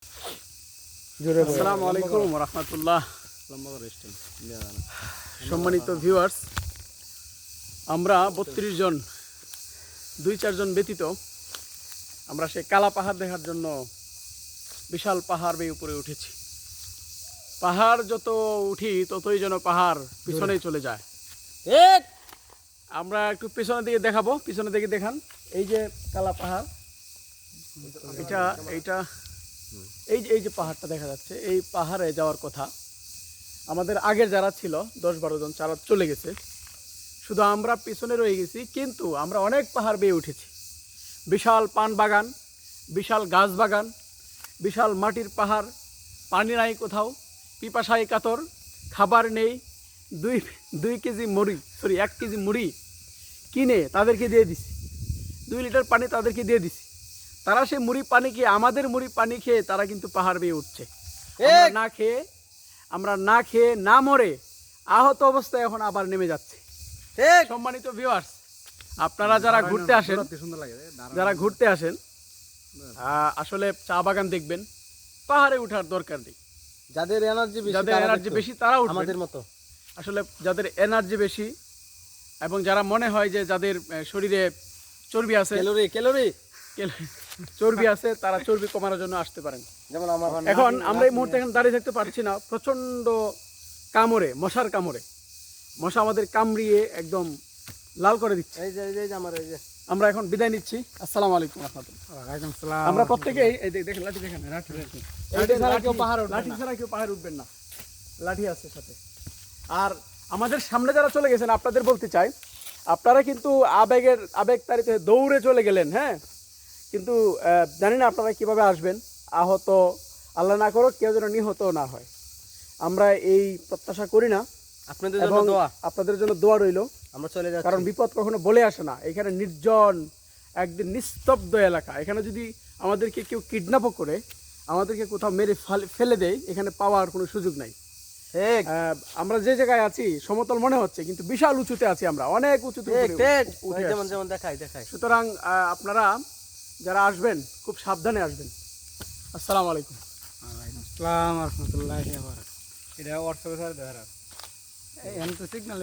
আসসালামু আলাইকুম ওয়া রাহমাতুল্লাহ। সম্মানিত ভিউয়ার্স, আমরা 32 জন 2-4 জন ব্যতীত আমরা সেই কালা পাহাড় দেখার জন্য বিশাল পাহাড় বেয়ে উপরে উঠেছি। পাহাড় যত উঠি ততই যেন পাহাড় পিছনেই চলে যায়। আমরা একটু পিছনের দিকে দেখাবো, পিছনের দিকে দেখান। এই যে কালা পাহাড়, এইটা এই যে পাহাড়টা দেখা যাচ্ছে, এই পাহাড়ে যাওয়ার কথা আমাদের আগের যারা ছিল 10-12 জন, তারা চলে গেছে, শুধু আমরা পিছনে রয়ে গেছি। কিন্তু আমরা অনেক পাহাড় বেয়ে উঠেছি। বিশাল পান বাগান, বিশাল গাছ বাগান, বিশাল মাটির পাহাড়, পানি নাই কোথাও, পিপাসায় কাতর, খাবার নেই। 1 কেজি মুড়ি কিনে তাদেরকে দিয়ে দিছি, 2 লিটার পানি তাদেরকে দিয়ে দিছি। তারা সে মুড়ি পানি খেয়ে, আমাদের মুড়ি পানি খেয়ে তারা কিন্তু পাহাড় বেয়ে উঠছে। আমরা না খেয়ে না মরে আহত অবস্থায় এখন আবার নেমে যাচ্ছে। সম্মানিত ভিউয়ার্স, আপনারা যারা ঘুরতে আসেন আসলে চা বাগান দেখবেন, পাহাড়ে উঠার দরকার নেই। যাদের এনার্জি বেশি তারা উঠবে, আমাদের মতো। আসলে যাদের এনার্জি বেশি এবং যারা মনে হয় যে যাদের শরীরে চর্বি আছে, চর্বি আছে, তারা চর্বি কমানোর জন্য আসতে পারেন। যেমন এখন আমরা এই মুহূর্তে এখন দাঁড়িয়ে থাকতে পারছি না, প্রচন্ড মশার কামড়ে মশা আমাদের কামড়িয়ে একদম লাল করে দিচ্ছে। আমরা এখন বিদায় নিচ্ছি। আসসালামু আলাইকুম ওয়া রাহমাতুল্লাহ। আমরা প্রত্যেকেই এই দেখেন, লাঠি দেখেন, লাঠি ছাড়া কেউ পাহাড় উঠবেন না, লাঠি আছে সাথে। আর আমাদের সামনে যারা চলে গেছেন, আপনাদের বলতে চাই, আপনারা কিন্তু আবেগ তাড়িত দৌড়ে চলে গেলেন, হ্যাঁ, কিন্তু জানি না আপনারা কিভাবে আসবেন। আহত আল্লাহ না করো কেউ যেন নিহত না হয়, আমরা এই প্রত্যাশা করি না। আপনাদের জন্য দোয়া রইল। আমরা চলে যাচ্ছি, কারণ বিপদ কখনো বলে আসে না। এখানে নির্জন, একদিন নিস্তব্ধ এলাকা। এখানে যদি আমাদেরকে কেউ কিডন্যাপও করে, আমাদেরকে কোথাও মেরে ফেলে দেয়, এখানে পাওয়ার কোনো সুযোগ নাই। আমরা যে জায়গায় আছি সমতল মনে হচ্ছে, কিন্তু বিশাল উঁচুতে আছি, আমরা অনেক উঁচুতে। সুতরাং আপনারা যারা আসবেন খুব সাবধানে আসবেন। আসসালামু আলাইকুম। আসসালামু আলাইকুম। সিগনাল